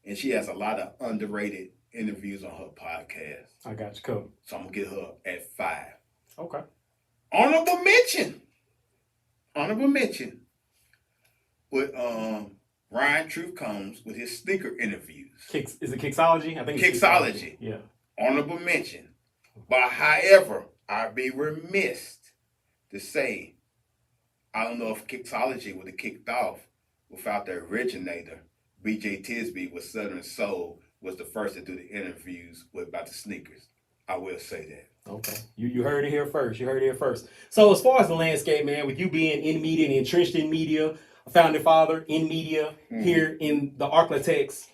And she has a lot of underrated interviews on her podcast. I got you covered. So I'm going to get her at 5. Okay. Honorable mention. With Ryan Truth Combs with his sneaker interviews. Is it Kixology? I think it's Kixology. Yeah. Honorable mention. But however, I'd be remiss to say, I don't know if Kixology would have kicked off without the originator, BJ Tisby with Southern Soul was the first to do the interviews about the sneakers. I will say that. Okay. You heard it here first. You heard it here first. So as far as the landscape, man, with you being in media and entrenched in media, a founding father in media here in the Arklatex,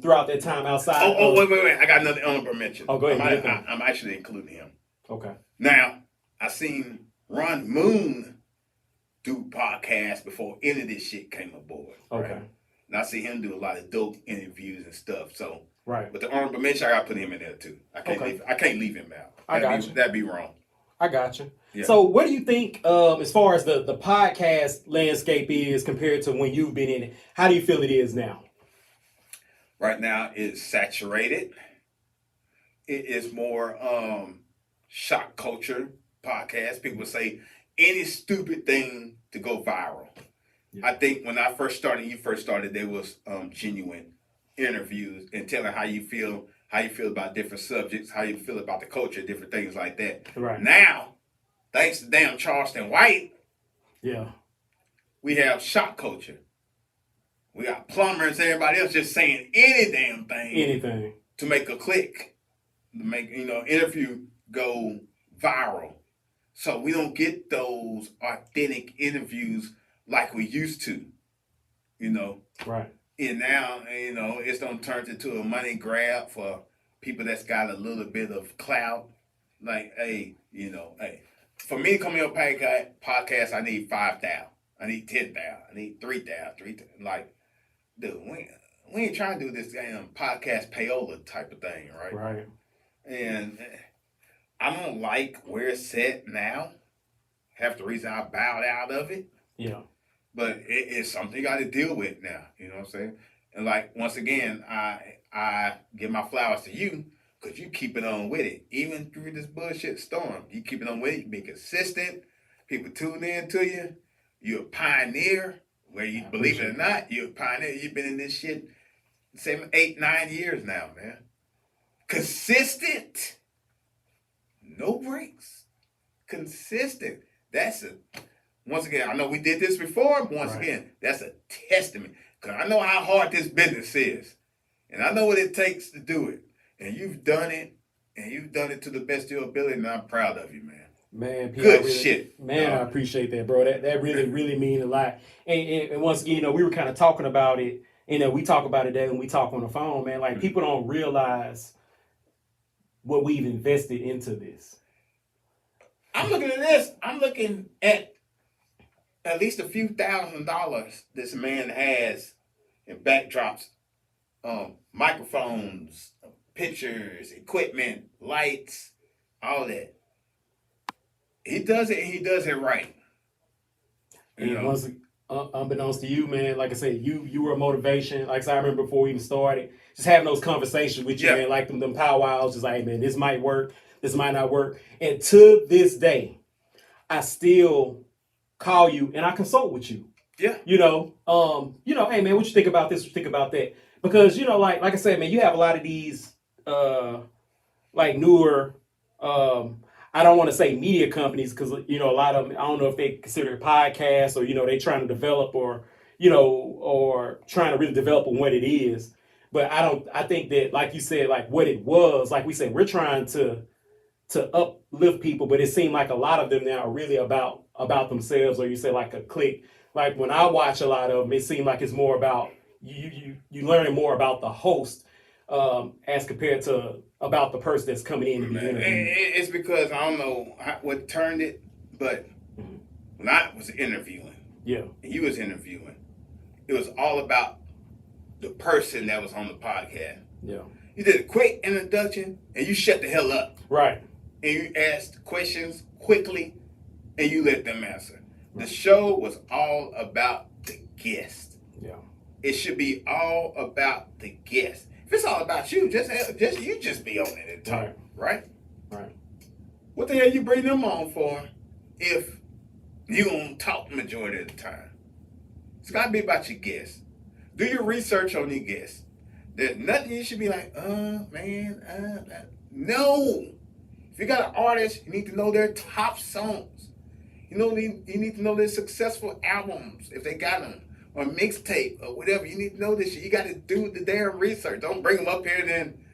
throughout that time outside. Wait. I got another honorable mention. Oh, go ahead. I'm actually including him. Okay. Now, I seen Ron Moon do podcasts before any of this shit came aboard. Okay. Right? And I see him do a lot of dope interviews and stuff. So, right. But the honorable mention, I got to put him in there too. I can't leave him out. That'd be wrong. I got you. Yeah. So what do you think as far as the podcast landscape is compared to when you've been in it? How do you feel it is now? Right now, it's saturated. It is more shock culture podcast. People say any stupid thing to go viral. Yeah. I think when I first started, there was genuine interviews and telling how you feel about different subjects, how you feel about the culture, different things like that. Right. Now, thanks to damn Charleston White, yeah, we have shock culture. We got plumbers, everybody else just saying any damn thing. Anything. To make a click, to make, interview go viral. So we don't get those authentic interviews like we used to, Right. And now, it's gonna turn into a money grab for people that's got a little bit of clout. Like, hey, for me to come on your podcast, I need 5,000. I need 10,000. I need 3,000. Like, dude, we ain't trying to do this damn podcast payola type of thing, right? Right. And I don't like where it's set now. Half the reason I bowed out of it. Yeah. But it's something you got to deal with now. You know what I'm saying? And like, once again, I give my flowers to you because you keep it on with it. Even through this bullshit storm, you keep it on with it. You be consistent. People tune in to you. You're a pioneer. Where you believe it or not, you're a pioneer. You've been in this shit 7, 8, 9 years now, man. Consistent. No breaks. Consistent. Once again, I know we did this before, but once again, that's a testament. Because I know how hard this business is. And I know what it takes to do it. And you've done it. And you've done it to the best of your ability. And I'm proud of you, man. Man, P, good shit. Man, I appreciate that, bro. That really means a lot. And once again, we were kind of talking about it. We talk about it when we talk on the phone, man. Like, people don't realize what we've invested into this. I'm looking at this. I'm looking at least a few $1,000s this man has in backdrops, microphones, pictures, equipment, lights, all that. He does it, and he does it right. Once, unbeknownst to you, man, like I said, you were a motivation. Like I said, I remember before we even started, just having those conversations with you, man, like them powwows, just like, hey, man, this might work, this might not work. And to this day, I still call you and I consult with you. Yeah. Hey, man, what you think about this? What you think about that? Because, like I said, man, you have a lot of these, newer, I don't want to say media companies because, a lot of them, I don't know if they consider it podcasts or, they trying to develop or trying to really develop on what it is. But I think that, like you said, like what it was, like we said, we're trying to uplift people, but it seemed like a lot of them now are really about themselves, or you say like a clique. Like when I watch a lot of them, it seemed like it's more about you learning more about the host as compared to about the person that's coming in to be interviewed. It's because I don't know what turned it, but when I was interviewing, and you was interviewing, it was all about the person that was on the podcast. Yeah. You did a quick introduction and you shut the hell up. Right. And you asked questions quickly and you let them answer. The show was all about the guest. Yeah. It should be all about the guest. If it's all about you, just be on it and talk, right? Right. What the hell you bring them on for if you gonna talk the majority of the time? It's gotta be about your guests. Do your research on your guests. There's nothing you should be like, no. If you got an artist, you need to know their top songs. You need to know their successful albums if they got them. or mixtape or whatever. You need to know this shit. You got to do the damn research. Don't bring them up here and then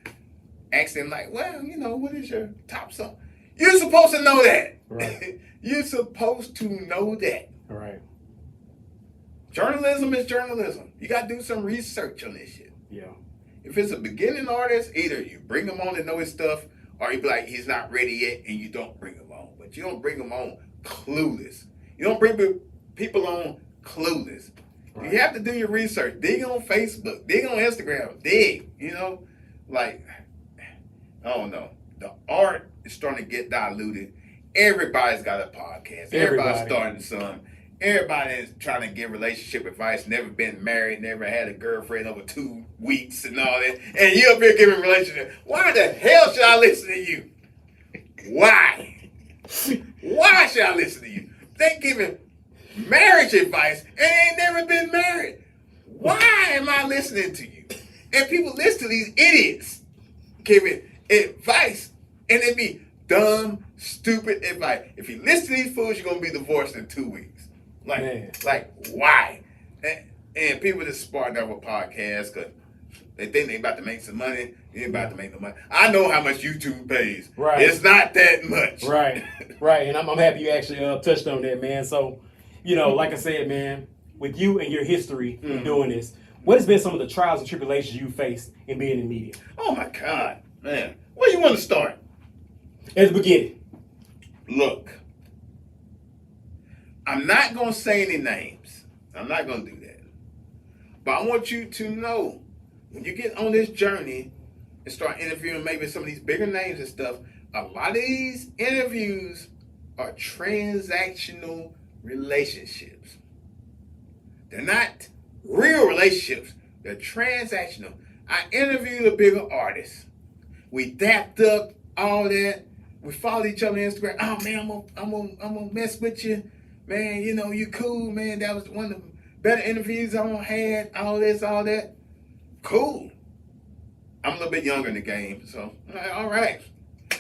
ask them like, well, you know, what is your top song? You're supposed to know that. Right. You're supposed to know that. Right. Journalism is journalism. You got to do some research on this shit. Yeah. If it's a beginning artist, either you bring him on to know his stuff, or you be like, he's not ready yet, and you don't bring him on. But you don't bring him on clueless. You don't bring people on clueless. Right. You have to do your research. Dig on Facebook. Dig on Instagram. Dig. You know, like, I don't know. The art is starting to get diluted. Everybody's got a podcast. Everybody's starting some. Everybody is trying to give relationship advice, never been married, never had a girlfriend over 2 weeks and all that. And you up here giving relationship. Why the hell should I listen to you? Why? Why should I listen to you? They giving marriage advice and they ain't never been married. Why am I listening to you? And people listen to these idiots giving advice and it be dumb, stupid advice. If you listen to these fools, you're going to be divorced in 2 weeks. Like why? And people just starting up a podcast because they think they about to make some money. You ain't about to make no money. I know how much YouTube pays. Right. It's not that much. Right. Right. And I'm happy you actually touched on that, man. So, you know, like I said, man, with you and your history in doing this, what has been some of the trials and tribulations you faced in being in media? Oh my God, man. Where you want to start? At the beginning. Look. I'm not going to say any names. I'm not going to do that. But I want you to know, when you get on this journey and start interviewing maybe some of these bigger names and stuff, a lot of these interviews are transactional relationships. They're not real relationships. They're transactional. I interviewed a bigger artist. We dapped up, all that. We followed each other on Instagram. Oh, man, I'm gonna mess with you. Man, you know, you cool, man. That was one of the better interviews I had. All this, all that. Cool. I'm a little bit younger in the game, so all right.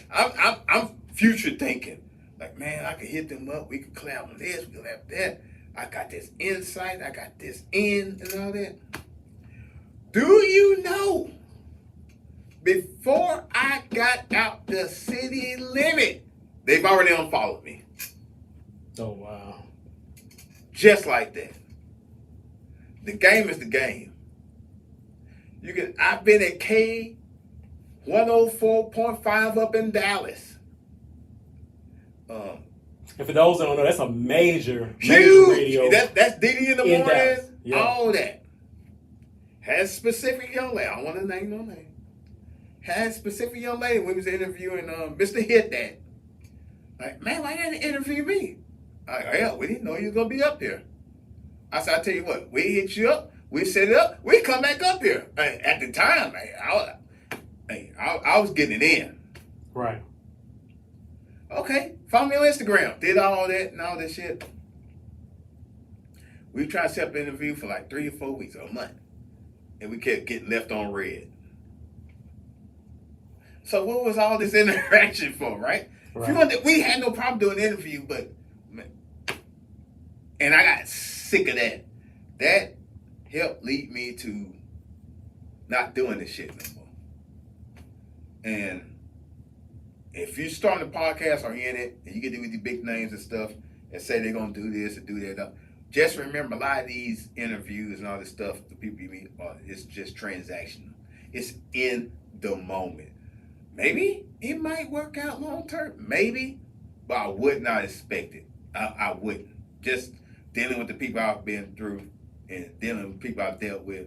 I'm future thinking. Like, man, I could hit them up. We could collab on this. We could collab that. I got this insight. I got this in and all that. Do you know? Before I got out the city limit, they've already unfollowed me. Oh, wow. Just like that. The game is the game. I've been at K 104.5 up in Dallas. And for those that don't know, that's a major Huge. radio. That's Diddy in the morning. Dallas. Yeah. All that. Has specific young lady. I don't want to name no name. Has specific young lady. We was interviewing Mr. Hit That. Like, man, why you didn't interview me? Hell, we didn't know you was going to be up here. I said, I'll tell you what, we hit you up, we set it up, we come back up here. At the time, I was getting it in. Right. Okay, follow me on Instagram. Did all that and all that shit. We tried to set up an interview for like 3 or 4 weeks or a month. And we kept getting left on red. So what was all this interaction for, right? We had no problem doing an interview, but and I got sick of that. That helped lead me to not doing this shit no more. And if you're starting a podcast or in it, and you get with these big names and stuff, and say they're gonna do this and do that, just remember a lot of these interviews and all this stuff, the people you meet, it's just transactional. It's in the moment. Maybe it might work out long term, maybe, but I would not expect it. I wouldn't. Just dealing with the people I've been through and dealing with people I've dealt with,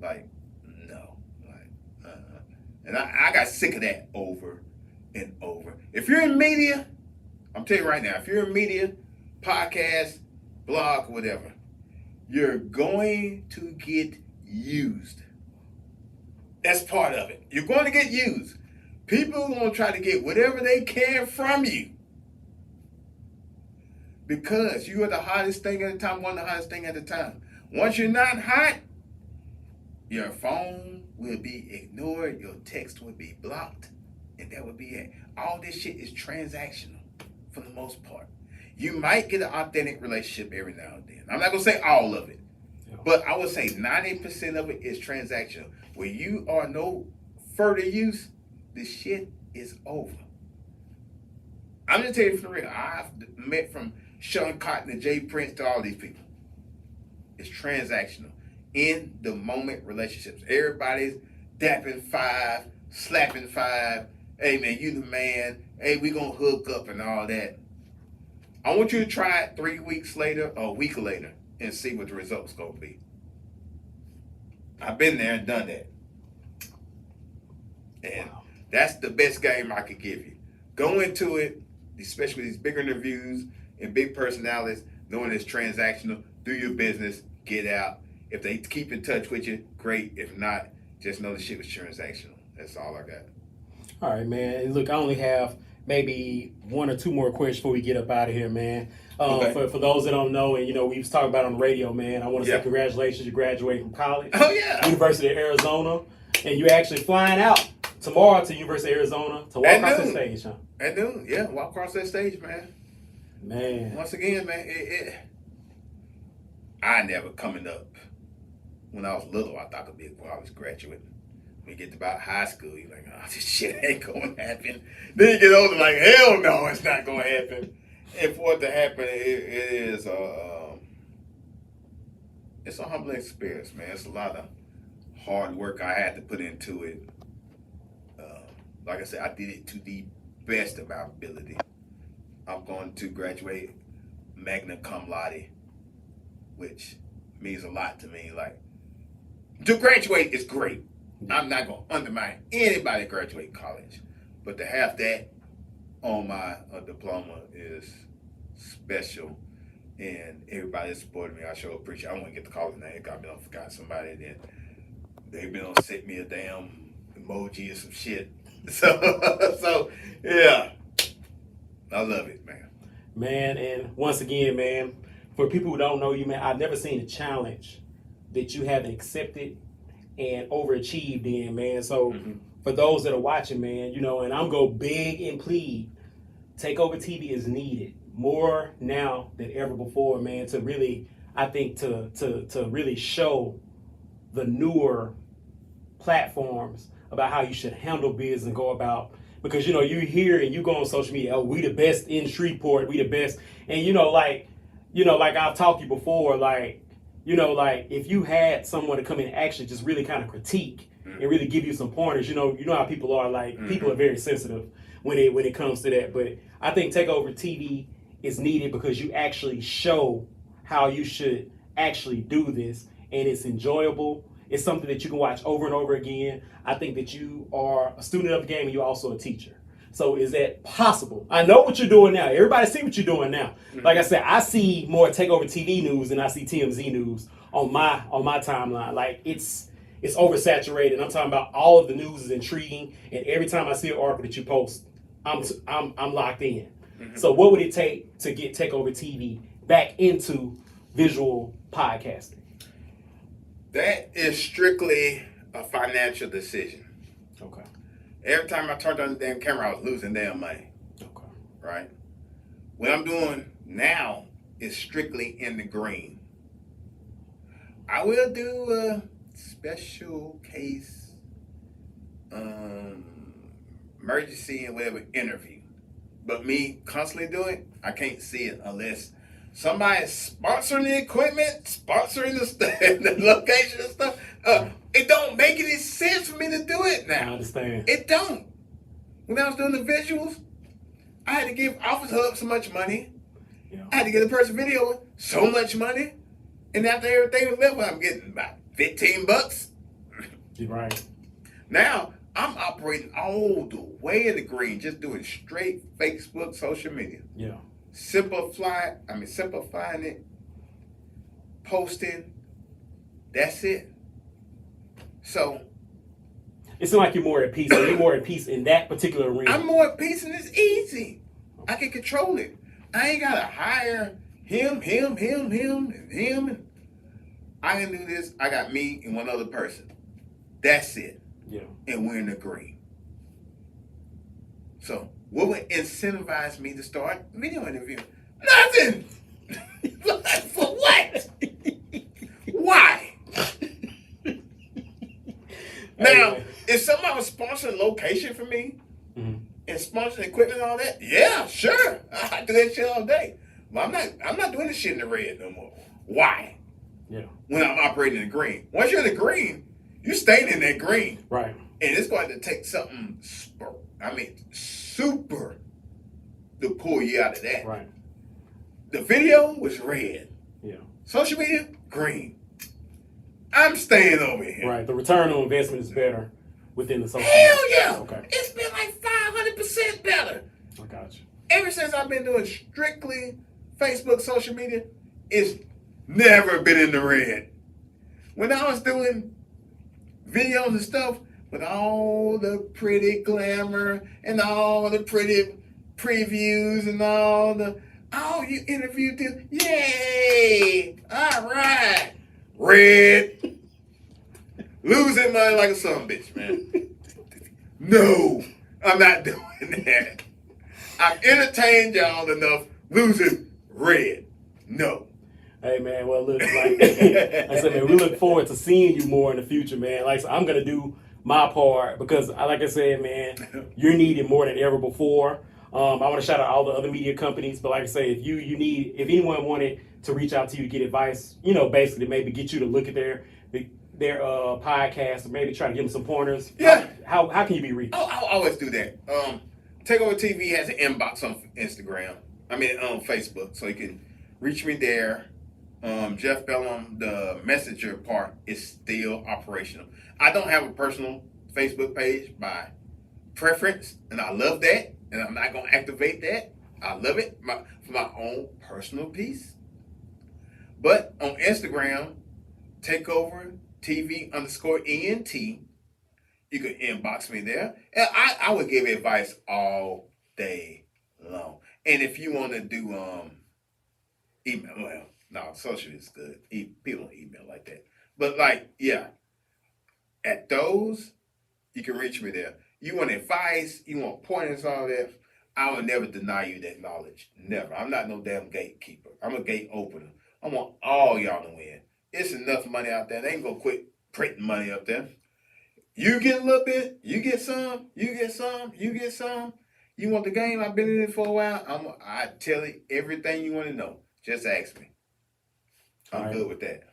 like, no. And I got sick of that over and over. If you're in media, I'm telling you right now, if you're in media, podcast, blog, whatever, you're going to get used. That's part of it. You're going to get used. People are going to try to get whatever they can from you. Because you are the hottest thing at the time, one of the hottest thing at the time. Once you're not hot, your phone will be ignored, your text will be blocked, and that would be it. All this shit is transactional for the most part. You might get an authentic relationship every now and then. I'm not going to say all of it, yeah. But I would say 90% of it is transactional. When you are no further use, the shit is over. I'm just telling you for real. I've met from Sean Cotton to Jay Prince to all these people. It's transactional. In the moment relationships. Everybody's dapping five, slapping five. Hey man, you the man. Hey, we gonna hook up and all that. I want you to try it 3 weeks later or a week later and see what the results gonna be. I've been there and done that. And that's the best game I could give you. Go into it, especially these big interviews and big personalities, knowing it's transactional, do your business, get out. If they keep in touch with you, great. If not, just know the shit was transactional. That's all I got. All right, man. And look, I only have maybe 1 or 2 more questions before we get up out of here, man. Okay. For those that don't know, and we was talking about it on the radio, man, I want to say congratulations. You graduated from college. Oh, yeah. University of Arizona. And you're actually flying out tomorrow to University of Arizona to walk across the stage, huh? At noon, yeah. Walk across that stage, man. Man. Once again, man, I never coming up. When I was little, I thought I could be a college graduate. When you get to about high school, you're like, oh, this shit ain't gonna happen. Then you get older, like, hell no, it's not gonna happen. And for it to happen, it's a humbling experience, man. It's a lot of hard work I had to put into it. Like I said, I did it to the best of my ability. I'm going to graduate magna cum laude, which means a lot to me. Like, to graduate is great. I'm not going to undermine anybody graduating college. But to have that on my diploma is special. And everybody that supported me, I sure appreciate it. I want to get the college name. I've been forgot somebody. Then they've been on sent me a damn emoji or some shit. So yeah. I love it, man. Man, and once again, man, for people who don't know you, man, I've never seen a challenge that you haven't accepted and overachieved in, man. So for those that are watching, man, and I'm go big and plead, Takeover TV is needed more now than ever before, man, to really, I think, to really show the newer platforms about how you should handle business and go about. Because, you hear and you go on social media, oh, we the best in Shreveport, we the best. And, like I've talked to you before, if you had someone to come in and actually just really kind of critique and really give you some pointers, you know how people are, people are very sensitive when it comes to that. But I think Takeover TV is needed because you actually show how you should actually do this, and it's enjoyable. It's something that you can watch over and over again. I think that you are a student of the game and you're also a teacher. So is that possible? I know what you're doing now. Everybody see what you're doing now. Like I said, I see more Takeover TV news than I see TMZ news on my timeline. Like it's oversaturated. I'm talking about all of the news is intriguing, and every time I see an article that you post, I'm locked in. So what would it take to get Takeover TV back into visual podcasting? That is strictly a financial decision. Okay. Every time I turned on the damn camera, I was losing damn money. Okay. Right? What I'm doing now is strictly in the green. I will do a special case emergency and whatever interview. But me constantly doing it, I can't see it unless somebody's sponsoring the equipment, sponsoring the location and stuff. It don't make any sense for me to do it now. I understand. It don't. When I was doing the visuals, I had to give Office Hub so much money. Yeah. I had to give the person video so much money. And after everything was left, I'm getting about $15. You're right. Now, I'm operating all the way in the green, just doing straight Facebook social media. Yeah. Simplifying it, posting, that's it. So it's like you're more at peace. You're more at peace in that particular arena. I'm more at peace, and it's easy. I can control it. I ain't gotta hire him, and him. I can do this. I got me and one other person. That's it. Yeah. And we're in the green. So what would incentivize me to start video interviewing? Nothing. For what? Why? Now, if somebody was sponsoring location for me and sponsoring equipment and all that, yeah, sure, I do that shit all day. But I'm not doing this shit in the red no more. Why? Yeah. When I'm operating in the green. Once you're in the green, you staying in that green. Right. And it's going to take something super to pull you out of that. Right. The video was red. Yeah. Social media, green. I'm staying over here. Right. The return on investment is better within the social Hell media. yeah. Okay. It's been like 500% better. I got you. Ever since I've been doing strictly Facebook social media, it's never been in the red. When I was doing videos and stuff with all the pretty glamour and all the pretty previews and all you interviewed them, yay! All right, red, losing money like a son of a bitch, man. No, I'm not doing that. I've entertained y'all enough. Losing red, no. Hey man, well look, like I said, man, we look forward to seeing you more in the future, man. Like so I'm gonna do my part because, like I said, man, you're needed more than ever before. I want to shout out all the other media companies, but like I say, if anyone wanted to reach out to you to get advice, basically maybe get you to look at their podcast or maybe try to give them some pointers. Yeah. How can you be reached? I'll always do that. Takeover TV has an inbox on Instagram. On Facebook, so you can reach me there. Jeff Pellum, the messenger part is still operational. I don't have a personal Facebook page by preference, and I love that, and I'm not going to activate that. I love it for my own personal piece. But on Instagram, Takeover TV _ENT, you can inbox me there, and I would give advice all day long. And if you want to do email, well, no, social is good. People don't email like that. But at those, you can reach me there. You want advice, you want pointers, all that, I will never deny you that knowledge. Never. I'm not no damn gatekeeper. I'm a gate opener. I want all y'all to win. It's enough money out there. They ain't gonna quit printing money up there. You get a little bit, you get some, you get some, you get some. You want the game? I've been in it for a while. I tell you everything you want to know. Just ask me. I'm good with that.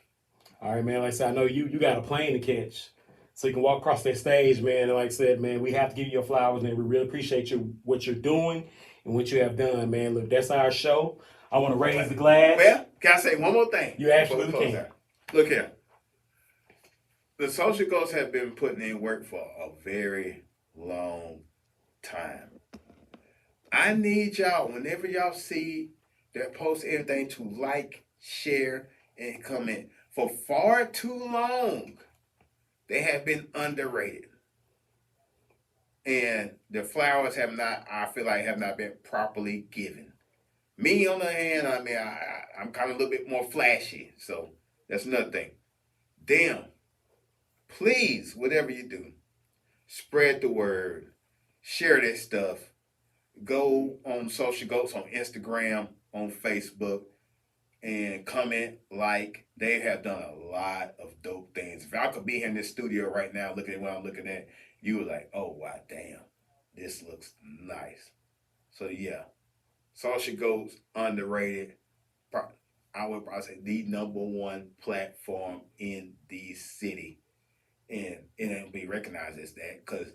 All right, man. Like I said, I know you got a plane to catch, so you can walk across that stage, man. And like I said, man, we have to give you your flowers, man. We really appreciate what you're doing and what you have done, man. Look, that's our show. I want to raise the glass. Well, can I say one more thing? You absolutely can. Look here. The social ghosts have been putting in work for a very long time. I need y'all, whenever y'all see that post everything, to like, share, and comment. For far too long, they have been underrated. And the flowers have not been properly given. Me, on the other hand, I'm kind of a little bit more flashy. So that's another thing. Damn. Please, whatever you do, spread the word. Share this stuff. Go on social ghosts on Instagram, on Facebook, and comment, like. They have done a lot of dope things. If I could be here in this studio right now looking at what I'm looking at, you were like, oh, wow, damn, this looks nice. So, yeah, social ghosts, underrated. I would probably say the #1 platform in the city. And it'll be recognized as that because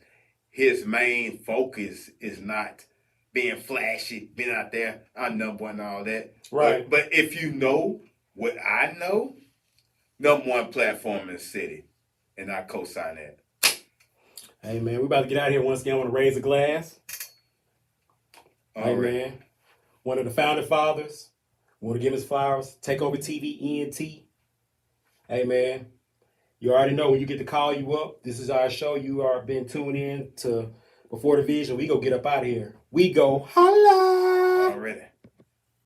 his main focus is not being flashy, being out there, I'm #1 and all that. Right. But if you know what I know, #1 platform in the city. And I co-sign that. Hey, man, we about to get out of here once again. I want to raise a glass. All right. Man. One of the founding fathers. Want to give his flowers. Takeover TV, ENT. Hey, man. You already know when you get to call you up. This is our show. You are been tuned in to Before the Vision. We go get up out of here. We go holla. Already.